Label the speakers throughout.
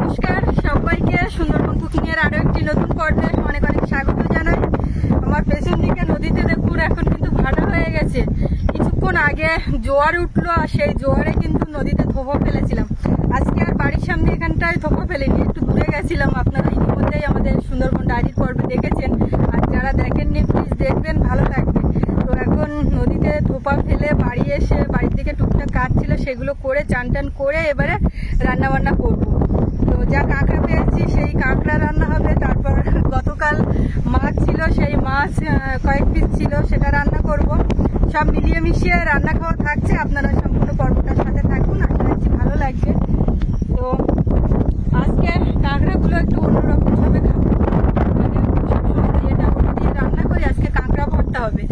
Speaker 1: নমস্কার সবাইকে, সুন্দরবন কুকিং এর আরো একটি নতুন পর্বে অনেক অনেক স্বাগত জানাই। আমার পেছন দিকে নদীতে দেখুন এখন কিন্তু ভাটা হয়ে গেছে। কিছুক্ষণ আগে জোয়ার উঠলো আর সেই জোয়ারে কিন্তু নদীতে থোপা ফেলেছিলাম। আজকে আর বাড়ির সামনে এখানটায় থোপা ফেলেনি, একটু দূরে গেছিলাম। আপনারা ইতিমধ্যেই আমাদের সুন্দরবন ডায়েরির পর্বে দেখেছেন, আর যারা দেখেননি প্লিজ দেখবেন, ভালো লাগবে। তো এখন নদীতে থোপা ফেলে বাড়ি এসে বাড়ির দিকে টুকটাক কাজ ছিল সেগুলো করে চান টান করে এবারে রান্না বান্না করবো। তো যা কাঁকড়া পেয়েছি সেই কাঁকড়া রান্না হবে। তারপর গতকাল মাছ ছিল, সেই মাছ কয়েক পিস ছিল, সেটা রান্না করব। সব মিলিয়ে মিশিয়ে রান্না খাওয়া থাকছে। আপনারা সম্পূর্ণ পর্বটার সাথে থাকুন, আশা রাখছি ভালো লাগবে। তো আজকে কাঁকড়াগুলো একটু অন্যরকম ভাবে খাবো, মানে সবসময় দিয়ে ওটা দিয়ে রান্না করি, আজকে কাঁকড়া ভর্তা হবে।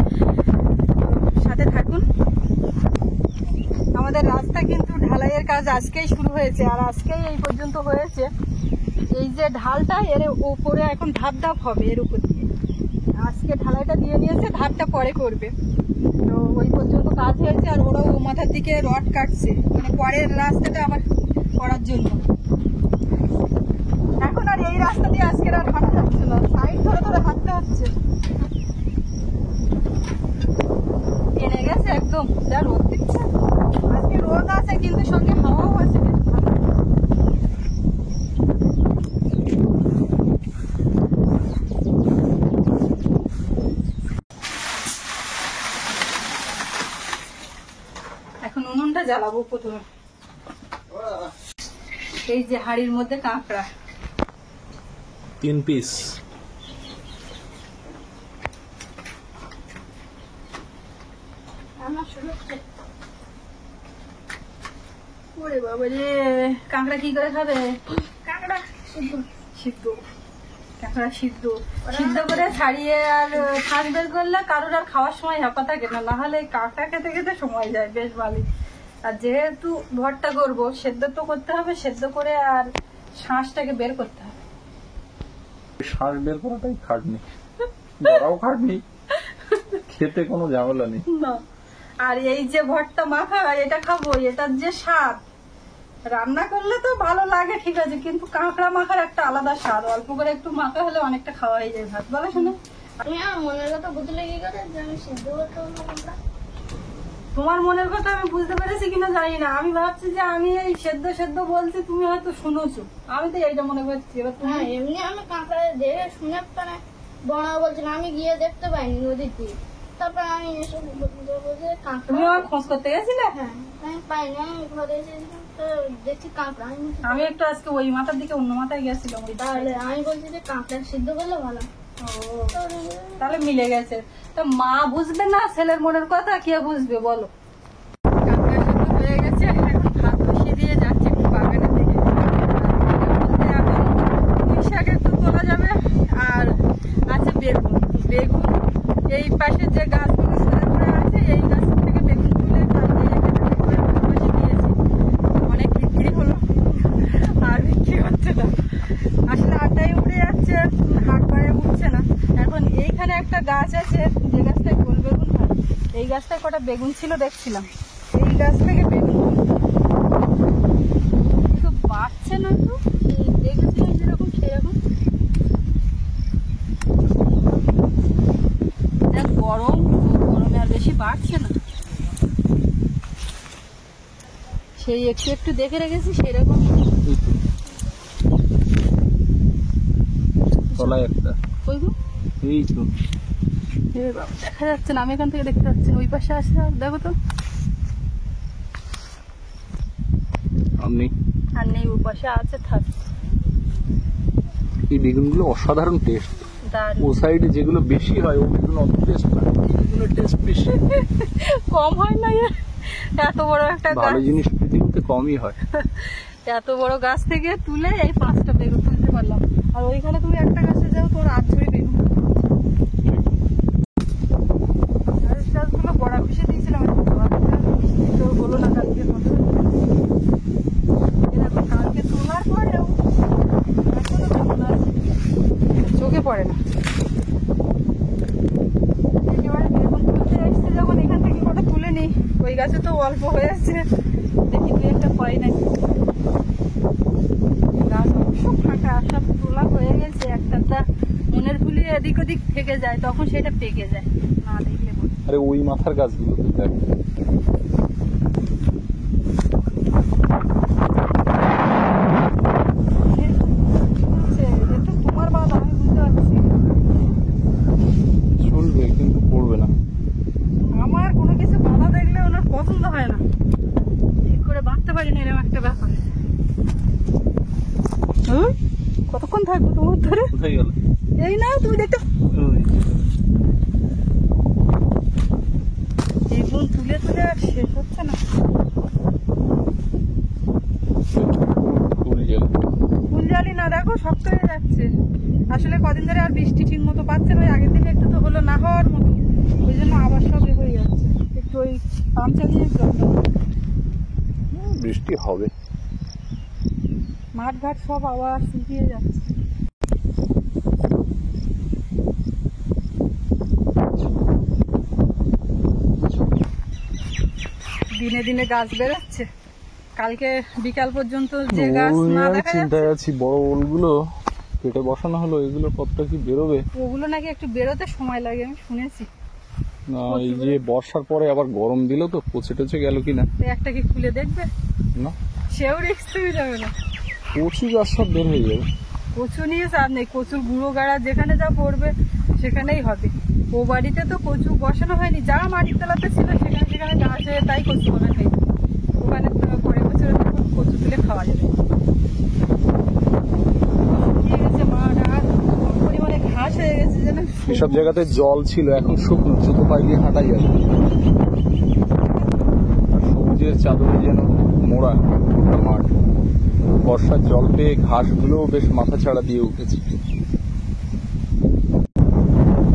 Speaker 1: সাথে থাকুন। আমাদের রাস্তা কিন্তু ঢালাইয়ের কাজ আজকেই শুরু হয়েছে, আর আজকেই এই পর্যন্ত হয়েছে। এই যে ঢালটা এর উপরে এখন ধাপ ধাপ হবে, এর উপর দিয়ে আজকে ঢালাইটা দিয়ে নিয়েছে, ধাপটা পরে করবে। তো ওই পর্যন্ত কাজ হয়েছে, আর ওরাও মাথার দিকে রড কাটছে, মানে পরের রাস্তাটা আবার করার জন্য। এখন আর এই রাস্তা দিয়ে আজকের আর হাঁটা যাচ্ছে না, সাইড ধরে ধরে হাঁটতে হচ্ছে। টেনে গেছে একদম, যা রোদ দিচ্ছে আজকে। রোদ আছে কিন্তু সঙ্গে হাওয়াও আছে। এখন উনুনটা জ্বালাবো প্রথমে। এই যে হাঁড়ির মধ্যে কাঁকড়া
Speaker 2: 3 পিস।
Speaker 1: ওরে বাবা রে, কাঁকড়া কি করে খাবে? কাঁকড়া সিদ্ধ সিদ্ধ, কাঁকড়া সিদ্ধ সিদ্ধ করে ছাড়িয়ে আর ছাঁচ বের করলে কারোর আর খাওয়ার সময় হাঁপা থাকে না। নাহলে কাঁকড়া খেতে খেতে সময় যায় বেশ ভালোই। আর যেহেতু ভর্তা করবো, সেদ্ধ তো করতে হবে, সেদ্ধ করে আর শাঁসটাকে বের করতে হবে।
Speaker 2: শাঁস বের করাটাই খাটনি, বড়াও খাটনি, খেতে কোনো ঝামেলা নেই
Speaker 1: না। আর এই যে ভর্তা মাখা, এটা খাবো, এটার যে স্বাদ, রান্না করলে তো ভালো লাগে ঠিক আছে, কিন্তু কাঁকড়া মাখার একটা আলাদা স্বাদ। অল্প করে একটু মাখা হলে অনেকটা খাওয়া হয়ে যায় ভাত। বলে শোনো,
Speaker 3: আমি আমার মনের কথা বুঝলে কি করে যে আমি সিদ্ধ করতে পারবো কোনটা?
Speaker 1: তোমার মনের কথা আমি বুঝতে পেরেছি কিনা জানি না। আমি ভাবছি যে আমি এই সেদ্ধ সেদ্ধ বলছি, তুমি হয়তো শুনেছো, আমি তো এইটা মনে করছি। এবার তুমি
Speaker 3: হ্যাঁ, এমনি আমি কাঁকড়া দেখে শুনে মানে বড় বলছিলাম, আমি গিয়ে দেখতে পাইনি নদীর দিকে। তারপর আমি এসে বলছে কাঁকড়া।
Speaker 1: তুমি আমার খোঁজ করতে গেছিলে?
Speaker 3: হ্যাঁ, আমি পাইনি, আমি ঘরে এসেছিলাম তো দেখছি কাঁকড়া।
Speaker 1: আমি একটু আজকে ওই মাথার দিকে অন্য মাথায় গেছিলাম।
Speaker 3: তাহলে আমি বলছি যে কাঁকড়া সিদ্ধ করলে ভালো।
Speaker 1: তাহলে মিলে গেছে। তো মা বুঝবে না ছেলের মনের কথা, কে বুঝবে বলো? কাঁকড়া সিদ্ধ হয়ে গেছে, এখন ভাত বসিয়ে দিয়ে যাচ্ছে একটু বাগানের দিকে। এখন পুঁই শাক একটু তোলা যাবে, আর আছে বেগুন। বেগুন এই পাশে যে গাছগুলো সরে পড়ে আছে, এই গাছ থেকে বেগুন তুলে বসে দিয়েছি। অনেক বিক্রি হলো, আর বিক্রি হচ্ছে না। আসলে আড্ডায় উঠে যাচ্ছে, হাট বাড়ে উঠছে না। এখন এইখানে একটা গাছ আছে, যে গাছটায় গোল বেগুন হয়, এই গাছটায় কটা বেগুন ছিল দেখছিলাম, এই গাছ থেকে বেগুন কিন্তু বাড়ছে না। তো দেখেছিলাম যেরকম সেরকম গরম, গরমে আর বেশি বাড়ছে না। সেই একটু একটু দেখে রেখেছি সেরকম।
Speaker 2: তলায় একটা, এই তো
Speaker 1: দেখা যাচ্ছে না, আমি এখান থেকে দেখতে পাচ্ছি না। ওই পাশে আসে, আর দেখো তো, আর নেই, ওই পাশে আছে। থাক,
Speaker 2: এই বেগুনগুলো অসাধারণ টেস্ট। ও সাইডে যেগুলো বেশি হয়, ও বেগুন অত টেস্ট না, এগুলো টেস্ট বেশি।
Speaker 1: কম হয় না? এত বড় একটা গাছ,
Speaker 2: ভালো জিনিস পৃথিবীতে কমই হয়।
Speaker 1: এত বড় গাছ থেকে তুলে এই 5টা বেগুন তুলতে পারলাম। আর ওইখানে তুমি একটা গাছে যাও, তোমার 8 ঝুড়ি বেগুন। গাছগুলো বড়া খুশি দিয়েছিলাম, তো হলো না কালকে। এরকম কালকে তোলার পরেও চোখে পড়ে না। একেবারে বেগুন তুলতে এসছে যখন, এখান থেকে কটা তুলে নি। ওই গাছে তো অল্প হয়ে আছে, দেখি 2 একটা পাই নাই। গাছ একটা মনের ভুলে এদিক ওদিক থেকে যায়, তখন সেটা পেকে যায়, না দেখলে বলে।
Speaker 2: আরে ওই মাথার গাছগুলো তো দেখ।
Speaker 1: এটা তো তোমার বাধা, আমি বুঝতে পারছি।
Speaker 2: চলবে কিন্তু পড়বে না।
Speaker 1: আমার কোনো কিছু বাধা দেখলে ওনার পছন্দ হয় না, ঠিক করে বাঁধতে পারি না, এরকম একটা ব্যাপার। কতক্ষণ থাকবো তোমার ধরে?
Speaker 2: কোথায় গেল?
Speaker 1: এই না তুমি দেখতে বেগুন তুলে তুলে আর শেষ হচ্ছে না।
Speaker 2: ফুল গেল।
Speaker 1: ফুল জালি না, দেখো শক্ত হয়ে যাচ্ছে। আসলে কদিন ধরে আর বৃষ্টি ঠিক মতো পাচ্ছে না, ওই আগের দিনে একটু তো হলো না হওয়ার মতো, ওই জন্য আবার সব হয়ে যাচ্ছে। একটু ওই পাম্প চালিয়ে জল দাও।
Speaker 2: বৃষ্টি হবে।
Speaker 1: মাঠ ঘাট সব আবার শুকিয়ে যাচ্ছে। দিনে দিনে গাছ বেরোচ্ছে, কালকে বিকাল পর্যন্ত যে গাছ না দেখা যাচ্ছে
Speaker 2: চিন্তায় আছি, বড় ওলগুলো কেটে বসানো হলো, এগুলো কতটা কি বেরোবে?
Speaker 1: ওগুলো নাকি একটু বেরোতে সময় লাগে, আমি শুনেছি।
Speaker 2: না এই যে বর্ষার পরে আবার গরম দিল তো, পচে টচে গেল কিনা।
Speaker 1: তো একটা কি খুলে দেখবে?
Speaker 2: না
Speaker 1: সেও রিস্ক হয়ে যাবে না।
Speaker 2: কচি গাছ সব বের হয়ে যাবে।
Speaker 1: কচু নিয়ে চাপ নেই, কচুর গুঁড়ো গাড়া যেখানে যা পড়বে সেখানেই হবে। ও বাড়িতে তো কচু বসানো হয়নি, যা মাটির তলাতে ছিল সেখানে সেখানে গাছ হয়ে তাই কচু হবে খাই। ওখানে পরে বছর কচু তুলে খাওয়া যাবে। শুকিয়ে গেছে মাঠ, আর পরিমাণে ঘাস হয়ে গেছে যেন।
Speaker 2: এসব জায়গাতে জল ছিল, এখন শুকনো, জুতো পায়ে দিয়ে হাঁটা যাবে। আর সবুজের চাদরে যেন মোড়া একটা মাঠ। বর্ষার জল পেয়ে ঘাসগুলো বেশ মাথা ছাড়া দিয়ে উঠেছে।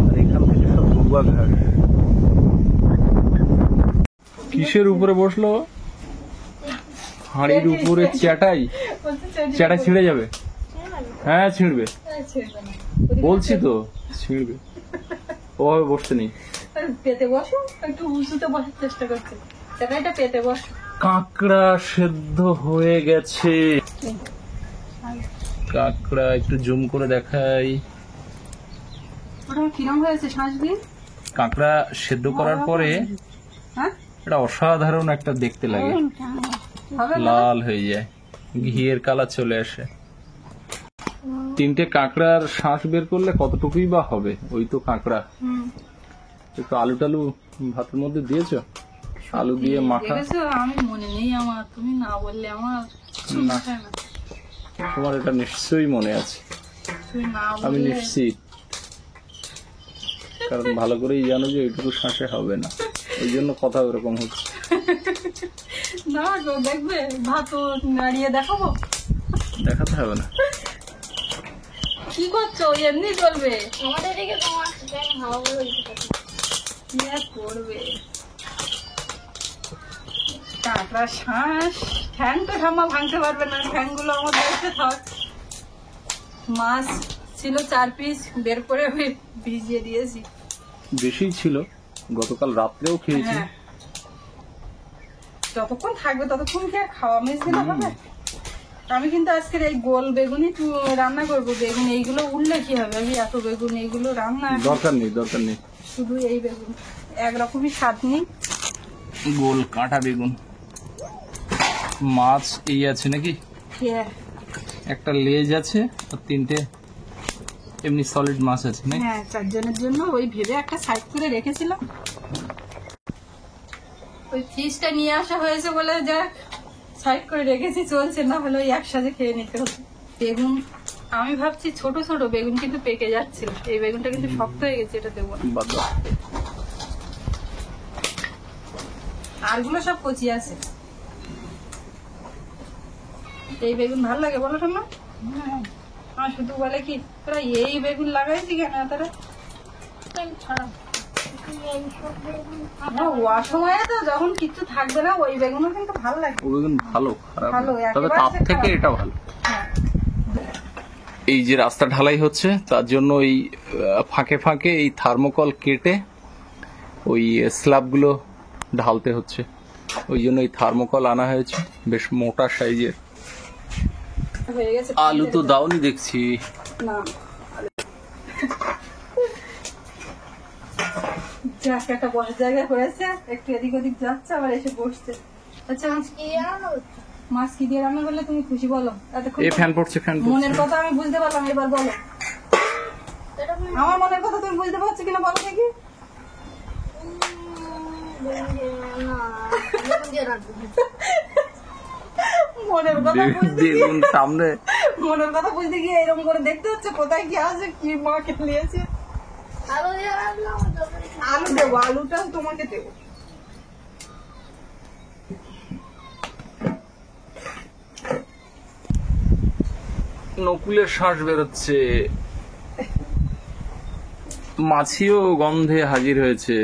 Speaker 2: আর এখান থেকে সব ডুবা ঘাস। কিসের উপরে বসলো? হাঁড়ির উপরে চ্যাটাই। চ্যাটাই ছিঁড়ে যাবে। হ্যাঁ ছিঁড়বে, বলছি তো ছিঁড়বে। ওভাবে বসতে নেই।
Speaker 1: পেতে বসো, একটু উঁচুতে বসার চেষ্টা করছে, সেটা এটা পেতে বসো।
Speaker 2: কাঁকড়া সেদ্ধ হয়ে গেছে। কাঁকড়া একটু জুম করে দেখাই।
Speaker 1: ওটা কিরম হয়েছে শাঁসবি?
Speaker 2: কাঁকড়া সেদ্ধ করার পরে
Speaker 1: হ্যাঁ
Speaker 2: এটা অসাধারণ একটা দেখতে লাগে,
Speaker 1: হবে না?
Speaker 2: লাল হয়ে যায়, ঘিয়ের কালার চলে আসে। তিনটে কাঁকড়ার শ্বাস বের করলে কতটুকুই বা হবে? ওই তো কাঁকড়া।
Speaker 1: হুম।
Speaker 2: একটু আলু টালু ভাতের মধ্যে দিয়েছো? আলু দিয়ে মাখা?
Speaker 1: দেখেছো, আমি মনে নেই আমার, তুমি না বললে আমার কিছু
Speaker 2: না।
Speaker 1: মাথায় না।
Speaker 2: তোমার এটা নিশ্চয়ই মনে আছে,
Speaker 1: তুমি না
Speaker 2: আমি
Speaker 1: বললে
Speaker 2: নিশ্চিত। কারণ ভালো করেই জানো যে ওইটুকু শ্বাসে হবে না, ওই জন্য কথা ওরকম হচ্ছে।
Speaker 1: না গো, দেখবে ভাত নাড়িয়ে দেখাবো?
Speaker 2: দেখাতে হবে না।
Speaker 1: কি করছো? এমনি চলবে।
Speaker 3: আমাদের দিকে তোমার ফ্যান হাওয়া বলে দিতে পারে।
Speaker 1: কি আর করবে? কাঁকড়া শ্বাস, ঠ্যাং তো ঠাম্মা ভাঙতে পারবে না, ঠ্যাংগুলো আমার দেখতে থাক। মাছ ছিল 4 পিস, বের করে আমি ভিজিয়ে দিয়েছি।
Speaker 2: বেশি ছিল, গতকাল রাত্রেও খেয়েছি।
Speaker 1: হ্যাঁ, যতক্ষণ থাকবে ততক্ষণ কি আর খাওয়া মেজ দিলে হবে? আমি কিন্তু আজকের এই গোল বেগুনই রান্না করবো। বেগুন এইগুলো উঠলে কি হবে? আমি এত বেগুন এইগুলো রান্না,
Speaker 2: দরকার নেই, দরকার নেই।
Speaker 1: শুধু এই বেগুন একরকমই স্বাদ নেই।
Speaker 2: গোল কাঁটা বেগুন। মাছ এই আছে নাকি?
Speaker 1: হ্যাঁ
Speaker 2: একটা লেজ আছে আর 3টে এমনি সলিড মাছ আছে নাকি?
Speaker 1: হ্যাঁ, 4 জনের জন্য ওই ভেবে একটা সাইড করে রেখেছিলাম। ওই ফিশটা নিয়ে আসা হয়েছে বলে যা সাইড করে রেখেছি, চলছে, না হলে ওই একসাথে খেয়ে নিতে হতো। বেগুন আমি ভাবছি ছোট ছোট বেগুন, কিন্তু পেকে যাচ্ছিল। এই বেগুনটা কিন্তু শক্ত হয়ে গেছে, এটা দেবো না।
Speaker 2: বাদ দাও।
Speaker 1: আরগুলো সব কচি আছে। এই বেগুন ভালো লাগে বলো ঠাম্মা? আমার শুধু বলে কি তোরা এই বেগুন লাগাইছি কেন তারা?
Speaker 3: ছাড়া এইসব বেগুন
Speaker 1: সময় তো যখন কিছু থাকবে না, ওই বেগুনও কিন্তু ভালো লাগে।
Speaker 2: ও বেগুন ভালো, খারাপ না।
Speaker 1: ভালো,
Speaker 2: তবে
Speaker 1: একেবারে
Speaker 2: তার
Speaker 1: সে
Speaker 2: থেকে
Speaker 1: খারাপ।
Speaker 2: এটা ভালো।
Speaker 1: হ্যাঁ।
Speaker 2: এই যে রাস্তা ঢালাই হচ্ছে, তার জন্য এই ফাঁকে ফাঁকে এই থার্মোকল কেটে ওই স্ল্যাবগুলো ঢালতে হচ্ছে। ওই জন্য এই থার্মোকল আনা হয়েছে, বেশ মোটা সাইজের।
Speaker 1: হয়ে গেছে।
Speaker 2: আলু তো দাওনি দেখছি।
Speaker 1: না যাক, একটা বসার জায়গা করেছে, একটু এদিক ওদিক যাচ্ছে আবার এসে বসছে। আচ্ছা
Speaker 3: কি রান্না হচ্ছে?
Speaker 1: মাছ কি দিয়ে রান্না করলে তুমি খুশি বলো? এতক্ষণ
Speaker 2: এই ফ্যান পড়ছে, ফ্যান পড়ছে।
Speaker 1: মনের কথা আমি বুঝতে পারলাম, এবার বলো
Speaker 3: এটা কি?
Speaker 1: আমার মনের কথা তুমি বুঝতে পারছো কিনা বলো দেখি।
Speaker 3: না, বেগুন দিয়ে রাখবো।
Speaker 1: মনের কথা বুঝতে গিয়ে
Speaker 2: বেগুন সামনে।
Speaker 1: মনের কথা বুঝতে গিয়ে এরকম করে দেখতে হচ্ছে কোথায় কি আছে, কি মা খেলিয়েছে।
Speaker 3: আলু দিয়ে রাখলাম,
Speaker 1: আলু দেবো, আলুটা তোমাকে দেবো।
Speaker 2: নকুলের শ্বাস বেরোচ্ছে, মাছিও গন্ধে হাজির হয়েছে।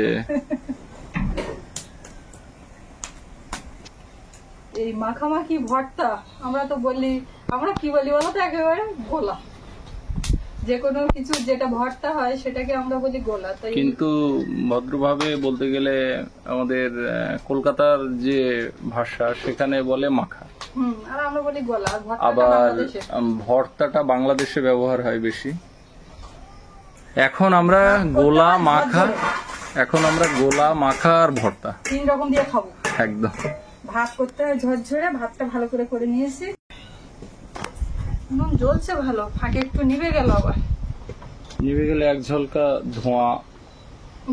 Speaker 1: এই মাখামাখি ভর্তা আমরা তো বলি, আমরা কি বলি বলো তো, একেবারে গোলা। যে কোনো কিছু যেটা ভর্তা হয় সেটাকে আমরা বলি গোলা। তাই
Speaker 2: কিন্তু ভদ্রভাবে বলতে গেলে আমাদের কলকাতার যে ভাষা সেখানে বলে মাখা,
Speaker 1: আর আমরা বলি গোলা। আর ভর্তাটা
Speaker 2: আবার
Speaker 1: বাংলাদেশে।
Speaker 2: ভর্তাটা বাংলাদেশে ব্যবহার হয় বেশি। এখন আমরা গোলা মাখা, এখন আমরা গোলা মাখা আর ভর্তা
Speaker 1: 3 রকম দিয়ে খাবো।
Speaker 2: একদম।
Speaker 1: ভাত করতে হয় ঝরঝরে, ভাতটা ভালো করে নিয়েছি। নুন জ্বলছে ভালো, ফাঁকে একটু নিভে গেল, আবার
Speaker 2: নিভে গেলে এক ঝলকা ধোঁয়া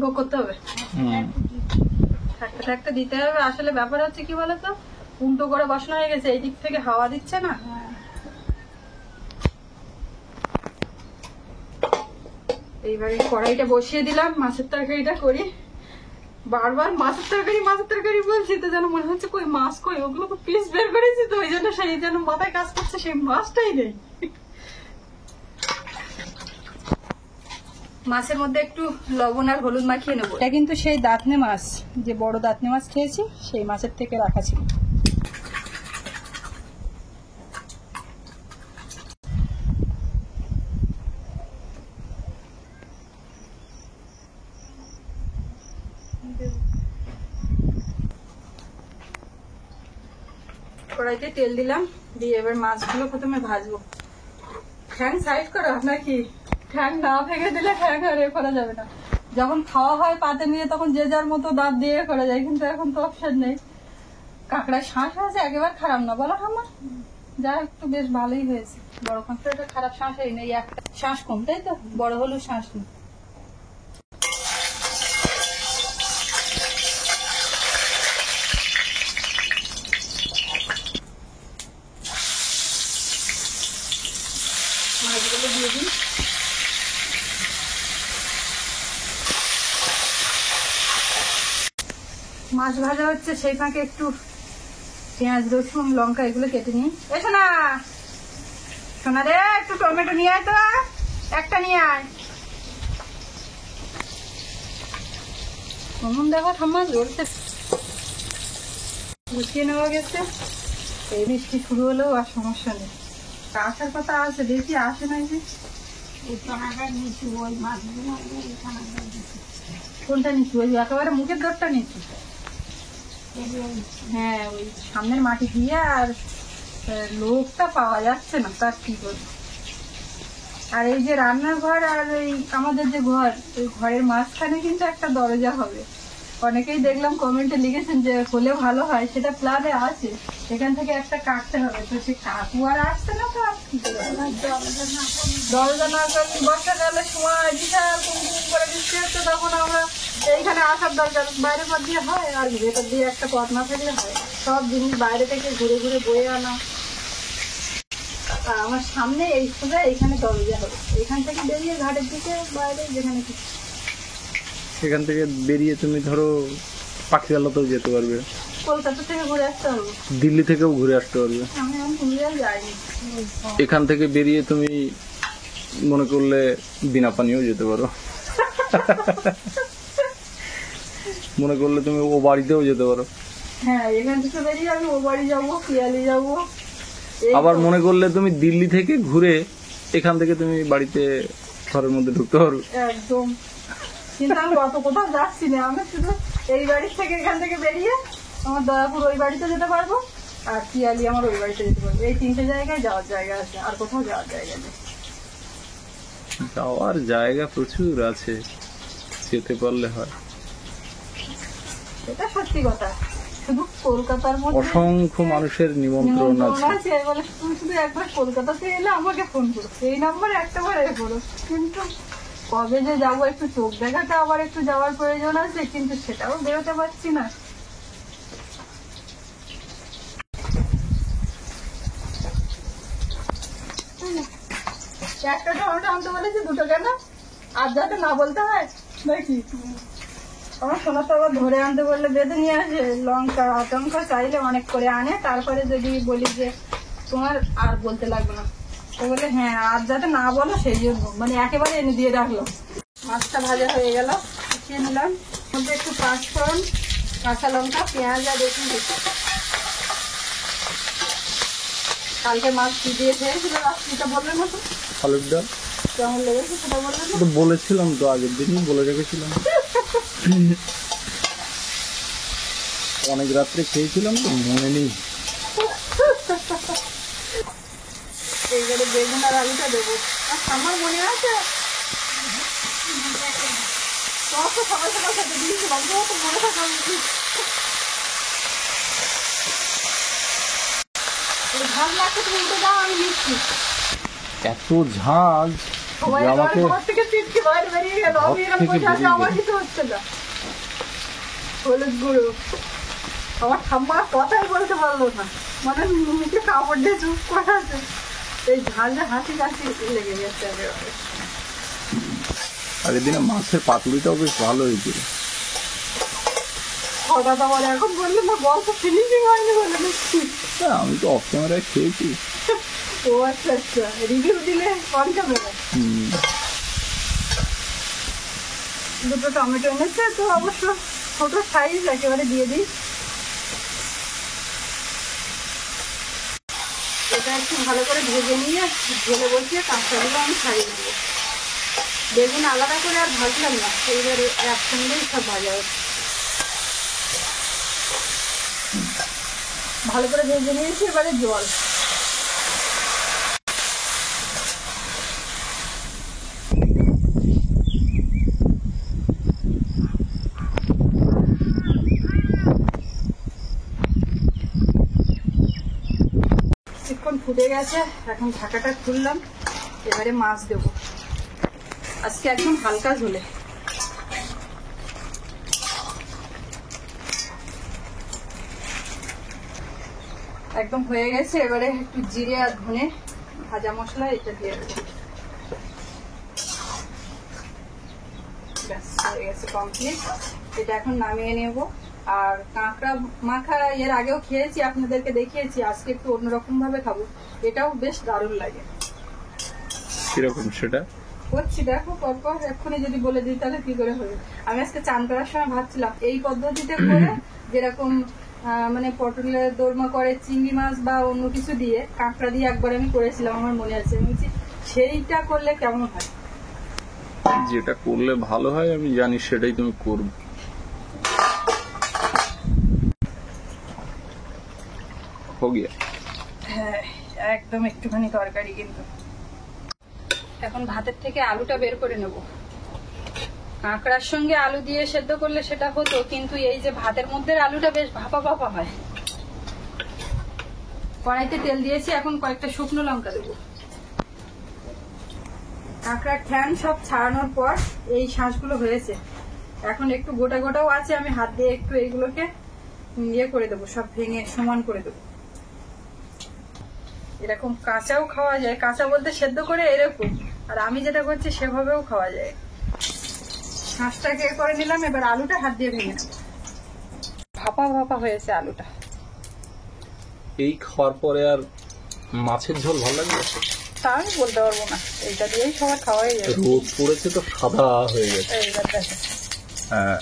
Speaker 1: ভোগ করতে হবে,
Speaker 2: হুম।
Speaker 1: থাকতে থাকতে দিতে হবে। আসলে ব্যাপার হচ্ছে কি বলতো, উল্টো করে বসানো হয়ে গেছে, এই দিক থেকে হাওয়া দিচ্ছে না। এইবারে কড়াইটা বসিয়ে দিলাম, মাছের তরকারিটা করি। বারবার মাছের তরকারি বলছি তো, যেন মনে হচ্ছে কই মাছ কই, ওগুলো তো পিস বের করেছি তো, ওই জন্য সেই যেন মাথায় কাজ করছে, সেই মাছটাই নেই। মাছের মধ্যে একটু লবণ আর হলুদ মাখিয়ে নেবো। এটা কিন্তু সেই দাঁতনে মাছ, যে বড় দাঁতনে মাছ খেয়েছি সেই মাছের থেকে রাখা ছিল। কড়াইতে তেল দিলাম, দিয়ে এবার মাছগুলো প্রথমে ভাজবো। ঠ্যাং সাইড করো নাকি? ঠ্যাং না ভেঙে দিলে ঠ্যাং আর এ করা যাবে না। যখন খাওয়া হয় পাতে নিয়ে তখন যে যার মতো দাঁত দিয়ে করা যায়, কিন্তু এখন তো অপশন নেই। কাঁকড়ায় শ্বাস হয়েছে, একেবারে খারাপ না বলো আমার, যা একটু বেশ ভালোই হয়েছে। বড় কাঁকড়াটা খারাপ শ্বাস হয় নেই, একটা শ্বাস কম, তাই তো? বড় হলেও শ্বাস নেই। মাছগুলো দিয়ে দিই। মাছ ভাজা হচ্ছে, সেই ফাঁকে একটু পেঁয়াজ রসুন লঙ্কা এগুলো কেটে নিই। এসো না সোনা রে, একটু টমেটো নিয়ে আয় তো, একটা নিয়ে আয়। কেমন দেখো ঠাম্মা জ্বলছে, গুছিয়ে নেওয়া গেছে। এই বৃষ্টি শুরু হলেও আর সমস্যা নেই, আসার কথা আছে, দেখি আসে নাই যে। কোনটা নিচ্ছি? ওই একেবারে মুখের দরটা নিচ্ছি। হ্যাঁ, ওই সামনের মাটি দিয়ে, আর লোকটা পাওয়া যাচ্ছে না, তার কি করবো। আর এই যে রান্নাঘর আর এই আমাদের যে ঘর, ওই ঘরের মাঝখানে কিন্তু একটা দরজা হবে। অনেকেই দেখলাম কমেন্টে লিখেছেন যে হলে ভালো হয়, সেটা প্ল্যানে আছে, এখান থেকে একটা কাটতে হবে। তো সে কাকু আর আসছে না, তো আর কি করে দরজা না করলে বর্ষাকালের সময় বিশাল কুমকুম করে বৃষ্টি হচ্ছে, তখন আমরা এইখানে আসার দরকার। বাইরে পথ দিয়ে হয়, আর ভেতর দিয়ে একটা পথ না থাকলে হয়। সব জিনিস বাইরে থেকে ঘুরে ঘুরে বয়ে আনা। আর আমার সামনে এই সোজা এইখানে দরজা হবে, এখান থেকে বেরিয়ে ঘাটের দিকে বাইরে যেখানে কিছু।
Speaker 2: এখান থেকে বেরিয়ে তুমি ধরো পাখিরালতেও যেতে পারবে,
Speaker 1: কলকাতা থেকে ঘুরে আসতে হবে,
Speaker 2: দিল্লি থেকেও ঘুরে আসতে পারবে।
Speaker 1: আমি এখন ঘুরে যাইনি।
Speaker 2: এখান থেকে বেরিয়ে তুমি মনে করলে বিনা পানিও যেতে পারো, মনে করলে তুমি ও বাড়িতেও যেতে পারো।
Speaker 1: হ্যাঁ, এখান থেকে বেরিয়ে আমি ও বাড়ি যাবো, পিয়ালি যাবো।
Speaker 2: আবার মনে করলে তুমি দিল্লি থেকে ঘুরে এখান থেকে তুমি বাড়িতে ঘরের মধ্যে ঢুকতে পারো
Speaker 1: একদম। কিন্তু আমি অত কোথাও যাচ্ছি না, আমি শুধু এই বাড়ির থেকে এখান থেকে বেরিয়ে আমার দয়াপুর ওই বাড়িতে যেতে পারবো, আর পিয়ালি আমার ওই বাড়িতে যেতে পারবো। এই 3টে জায়গায় যাওয়ার জায়গা আছে, আর কোথাও যাওয়ার জায়গা নেই।
Speaker 2: যাওয়ার জায়গা প্রচুর আছে, যেতে পারলে হয়।
Speaker 1: এটা সত্যি কথা। শুধু কলকাতার মধ্যে
Speaker 2: অসংখ্য মানুষের নিমন্ত্রণ আছে।
Speaker 1: আছে বলে তুমি শুধু একবার কলকাতাতে এলে আমাকে ফোন করো, এই নাম্বারে একটাবার এ করো। কিন্তু কবে যে যাবো, একটু চোখ দেখাতে আবার একটু যাওয়ার প্রয়োজন আছে, কিন্তু সেটাও বেরোতে পারছি না। একটা টমেটো আনতে বলেছি, দুটো কেন? আর যাতে না বলতে হয় নাকি? আমার সোনা তো আবার ধরে আনতে বললে বেঁধে নিয়ে আসে। লঙ্কা টঙ্কা চাইলে অনেক করে আনে, তারপরে যদি বলি যে তোমার আর বলতে লাগবে না, তো বলে হ্যাঁ আর যাতে না বলো সেই জন্য, মানে একেবারে এনে দিয়ে রাখলো। মাছটা ভাজা হয়ে গেল, উঠিয়ে নিলাম। মধ্যে একটু পাঁচফোড়ন, কাঁচা লঙ্কা, পেঁয়াজ আর রসুন দিচ্ছি। কালকে মাছ ভিজিয়ে খেয়েছিল, রাত্রিটা বললেন না তো
Speaker 2: আলুর ডাল
Speaker 1: কেমন লেগেছে সেটা বললেন না?
Speaker 2: তো বলেছিলাম, তো আগের দিনই বলে রেখেছিলাম। অনেক রাত্রে খেয়েছিলাম তো মনে নেই।
Speaker 1: এইবারে বেগুন আর আলুটা দেবো। আর আমার মনে আছে তোমার তো সকাল সকাল খেতে দিয়েছিলাম, তোমার তো মনে থাকা উচিত। এই ঝাল লাগছে, তুমি উঠে যাও, আমি নিচ্ছি।
Speaker 2: এত ঝাঁজ
Speaker 1: সবাই
Speaker 2: যে
Speaker 1: আমার
Speaker 2: আমাকে
Speaker 1: ঘর থেকে চিটকে বাইরে বেরিয়ে গেল, আমি
Speaker 2: ঘর
Speaker 1: এরকম
Speaker 2: থেকে
Speaker 1: বসে আছি,
Speaker 2: বেরিয়ে
Speaker 1: আমার
Speaker 2: গেল।
Speaker 1: কিছু হচ্ছে না। হলুদ গুঁড়ো, আমার ঠাম্মা কথাই বলতে পারলো না, মানে মুখে কাপড় দিয়ে চুপ করে আছে। এই ঝালটা হাসি কাশি লেগে গেছে একেবারে।
Speaker 2: আগের দিনে মাছের পাতুরিটাও বেশ ভালো হয়েছিল।
Speaker 1: হঠাৎ আবার এখন বললে না গল্প ফিনিশিং হয়নি বলে নিচ্ছি।
Speaker 2: হ্যাঁ, আমি তো অফ ক্যামেরায় খেয়েছি।
Speaker 1: ও আচ্ছা আচ্ছা, রিভিউ দিলে অন ক্যামেরা। দুটো টমেটো এনেছে তো, অবশ্য ছোট সাইজ, একেবারে দিয়ে দিই। এটা একটু ভালো করে ভেজে নিয়ে ঢেলে বসিয়ে কাঁচাগুলো আমি ছাড়িয়ে নেবো। বেগুন আলাদা করে আর ভাজলাম না, এইবারে একসঙ্গেই সব ভাজা হচ্ছে। ভালো করে ভেজে নিয়েছি, এবারে জল। কিছুক্ষণ ফুটে গেছে, এখন ঢাকাটা খুললাম। এবারে মাছ দেবো, আজকে একদম হালকা ঝোলে। একদম হয়ে গেছে, এবারে একটু জিরে আর ধনে ভাজা মশলা এটা দিয়ে দেবো। ব্যাস হয়ে গেছে কমপ্লিট। এটা এখন নামিয়ে নেব। আর কাঁকড়া মাখা এর আগেও খেয়েছি, আপনাদেরকে দেখিয়েছি, আজকে একটু অন্যরকম ভাবে খাবো। এটাও বেশ দারুণ লাগে।
Speaker 2: কিরকম সেটা
Speaker 1: করছি দেখো, পরপর এক্ষুনি যদি বলে দিই তাহলে কি করে হবে। আমি আজকে চান করার সময় ভাবছিলাম এই পদ্ধতিতে করে, যেরকম মানে পটলের দোরমা করে চিংড়ি মাছ বা অন্য কিছু দিয়ে, কাঁকড়া দিয়ে একবার আমি করেছিলাম, আমার মনে আছে। আমি বলছি সেইটা করলে কেমন হয়।
Speaker 2: যেটা করলে ভালো হয় আমি জানি, সেটাই তুমি করবে। हो गया।
Speaker 1: হ্যাঁ, একদম একটুখানি তরকারি। কিন্তু এখন ভাতের থেকে আলুটা বের করে নেব। কাঁকড়ার সঙ্গে আলু দিয়ে সেদ্ধ করলে সেটা হতো, কিন্তু এই যে ভাতের মধ্যে আলুটা বেশ ভাপা ভাপা হয়। কড়াইতে তেল দিয়েছি, এখন কয়েকটা শুকনো লঙ্কা দেবো। কাঁকড়ার ঠ্যাং সব ছাড়ানোর পর এই শাঁসগুলো হয়েছে, এখন একটু গোটা গোটাও আছে, আমি হাত দিয়ে একটু এইগুলোকে ইয়ে করে দেবো, সব ভেঙে সমান করে দেবো। এরকম কাঁচাও খাওয়া যায়, কাঁচা বলতে সেদ্ধ করে এরকম, আর আমি যেটা করছি সেভাবেও খাওয়া যায়। শাঁসটাকে করে নিলাম, এবার আলুটা হাত দিয়ে ভেঙে নেব। ভাপা ভাপা হয়েছে আলুটা।
Speaker 2: এই খাওয়ার পরে আর মাছের ঝোল ভালো লাগবে
Speaker 1: তা আমি বলতে পারবো না, এইটা দিয়েই সবার খাওয়াই যাবে।
Speaker 2: রোদ পড়েছে তো সাদা হয়ে গেছে।
Speaker 1: এইবার দেখো,
Speaker 2: হ্যাঁ,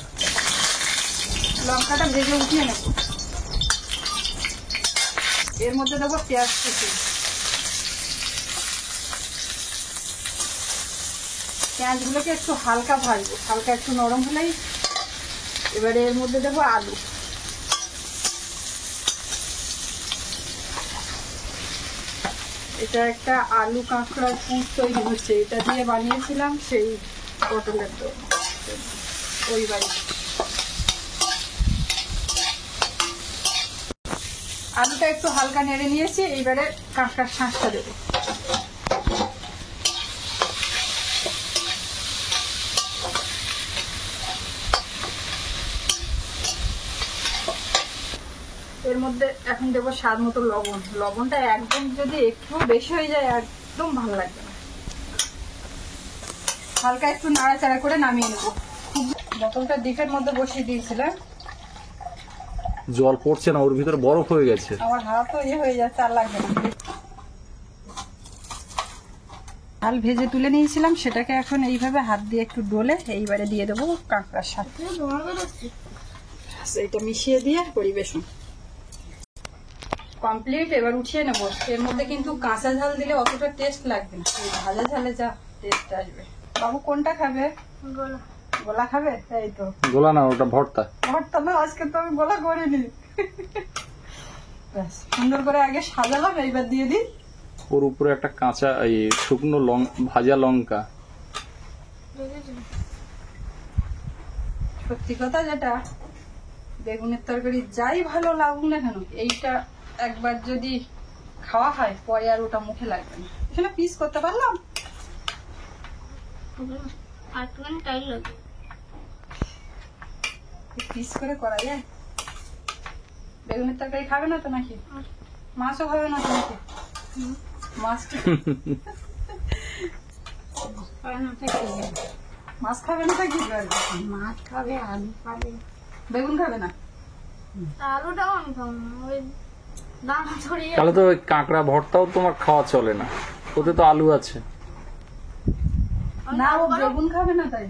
Speaker 1: লঙ্কাটা ভেজে উঠিয়ে নেব। এর মধ্যে দেবো পেঁয়াজ কুচি। পেঁয়াজগুলোকে একটু হালকা ভাজবো, হালকা একটু নরম হলেই এবারে এর মধ্যে দেবো আলু। এটা একটা আলু কাঁকড়ার পুর তৈরি হচ্ছে, এটা দিয়ে বানিয়েছিলাম সেই পটলের ওই বাড়ি। আলুটা একটু হালকা নেড়ে নিয়েছি, এইবারে কাঁকড়ার শাঁসটা দেবো। এর মধ্যে এখন দেবো স্বাদ মতো লবণ। লবণটা একদম যদি একটু বেশি হয়ে যায় একদম ভালো লাগবে না। হালকা একটু নাড়াচাড়া করে নামিয়ে নেবো। বোতলটা ডিপের মধ্যে বসিয়ে দিয়েছিলাম,
Speaker 2: জল পড়ছে না, ওর ভিতরে বরফ হয়ে গেছে।
Speaker 1: আমার হাতও হয়ে যাচ্ছে, আর লাগবে না। ডাল ভেজে তুলে নিয়েছিলাম, সেটাকে এখন এইভাবে হাত দিয়ে একটু ডলে এইবারে দিয়ে দেবো কাঁকড়ার সাথে। এইটা মিশিয়ে দিয়ে পরিবেশন কমপ্লিট। এবার উঠিয়ে নেবো। এর মধ্যে কিন্তু কাঁচা ঝাল দিলে অতটা টেস্ট লাগবে না, এই ভাজা ঝালে যা টেস্ট আসবে। বাবু কোনটা খাবে? গোলা খাবে? এই তো
Speaker 2: গোলা না, ওটা ভর্তা।
Speaker 1: ভর্তা না, আজকে তো আমি গোলা করিনি। ব্যাস, সুন্দর করে আগে সাজালাম, এইবার দিয়ে দিই।
Speaker 2: ওর উপরে একটা কাঁচা এই শুকনো ভাজা লঙ্কা।
Speaker 1: সত্যি কথা যেটা, বেগুনের তরকারি যাই ভালো লাগুক না কেন, এইটা একবার যদি খাওয়া হয় পরে আর ওটা মুখে লাগবে না। এখানে পিস করতে পারলাম, পিস করে করা যায়। বেগুনের তরকারি খাবে না তো নাকি? মাছও খাবে না তো নাকি? মাছ মাছ খাবে না তো কি?
Speaker 3: মাছ খাবে, আলু খাবে,
Speaker 1: বেগুন খাবে না?
Speaker 3: আলুটাও আমি খাবো না, ওই দানা ছড়িয়ে।
Speaker 2: তাহলে তো ওই কাঁকড়া ভর্তাও তোমার খাওয়া চলে না, ওতে তো আলু আছে।
Speaker 1: না, ও বেগুন খাবে না তাই।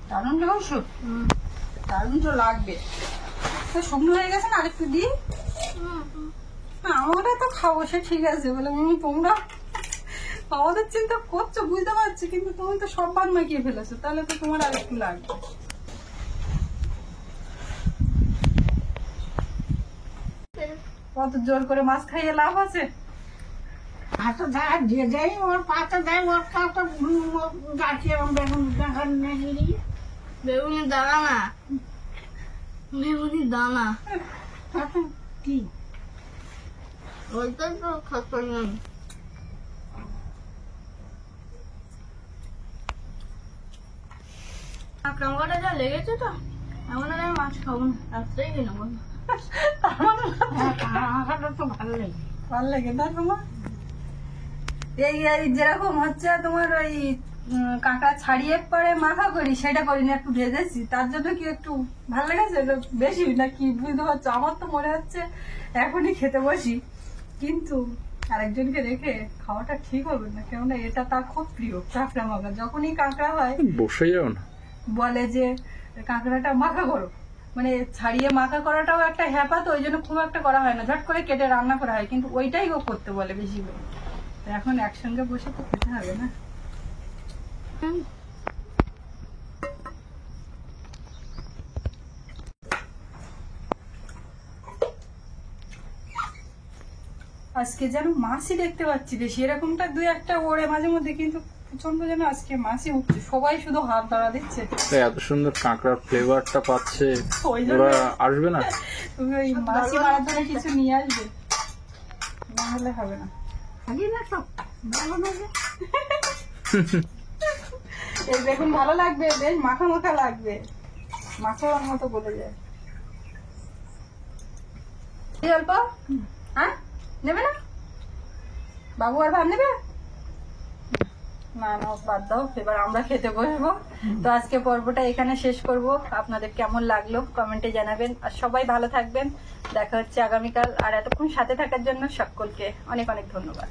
Speaker 1: দারুন মাংস, দারুন তো লাগবে। শুকনো হয়ে গেছে না, আরেকটু দিই। আমরা তো খাবো, সে ঠিক আছে বলে তোমরা আমাদের চিন্তা করছো বুঝতে পারছি, কিন্তু তুমি তো সব ভাগ মাখিয়ে ফেলেছো, তাহলে তো তোমার আর একটু লাগবে। কত জোর করে মাছ খাইয়ে লাভ আছে?
Speaker 3: হাতে দেয় দিয়ে দেয়, ওর পাতে দেয়, ওর কাউকে গাছি এবং বেগুন দেখান বেগুনের দানা না, বেগুনের দানা কি ওইটাই তো খাচ্ছি আমি। কামড়াটা যা লেগেছে তো, এমন আর আমি মাছ খাবো না, রাত্রেই কিনে বলবো। কাঁকড়াটা তো ভালো লাগে,
Speaker 1: ভালো লাগে না তোমার? এই যেরকম হচ্ছে তোমার ওই কাঁকড়া ছাড়িয়ে পরে মাখা করি, সেটা করি না, একটু ভেজেছি, তার জন্য কি একটু ভালো লেগেছে বেশি না কি বুঝতে পারছো? আমার তো মনে হচ্ছে এখনই খেতে বসি, কিন্তু আরেকজনকে রেখে খাওয়াটা ঠিক হবে না, কেননা এটা তার খুব প্রিয় কাঁকড়া মাখা। যখনই কাঁকড়া হয়
Speaker 2: বসে যাও না,
Speaker 1: বলে যে কাঁকড়াটা মাখা করো, মানে ছাড়িয়ে মাখা করাটাও একটা হ্যাপা, তো ওই জন্য খুব একটা করা হয় না, ঝট করে কেটে রান্না করা হয়, কিন্তু ওইটাই ও করতে বলে বেশি করে। এখন একসঙ্গে বসে তো খেতে হবে না। আজকে যেন মাছই দেখতে পাচ্ছি বেশি, এরকমটা দুই একটা ওড়ে মাঝে মধ্যে, কিন্তু প্রচন্ড যেন আজকে মাছই উঠছে, সবাই শুধু হাত দাঁড়া দিচ্ছে।
Speaker 2: এত সুন্দর কাঁকড়ার ফ্লেভারটা পাচ্ছে,
Speaker 1: ওই জন্য
Speaker 2: ওরা আসবে না?
Speaker 1: তুমি ওই মাছই মারার জন্য কিছু নিয়ে আসবে, না হলে হবে না।
Speaker 3: খালি না সব ভালো লাগে।
Speaker 1: এই দেখুন ভালো লাগবে, বেশ মাখা মাখা লাগবে, মাছের মতো বলে যায়। অল্প হ্যাঁ নেবে না বাবু? আর ভাত নেবে না? না বাদ দাও, এবার আমরা খেতে বসবো। তো আজকে পর্বটা এখানে শেষ করব। আপনাদের কেমন লাগলো কমেন্টে জানাবেন, আর সবাই ভালো থাকবেন। দেখা হচ্ছে আগামীকাল। আর এতক্ষণ সাথে থাকার জন্য সকলকে অনেক অনেক ধন্যবাদ।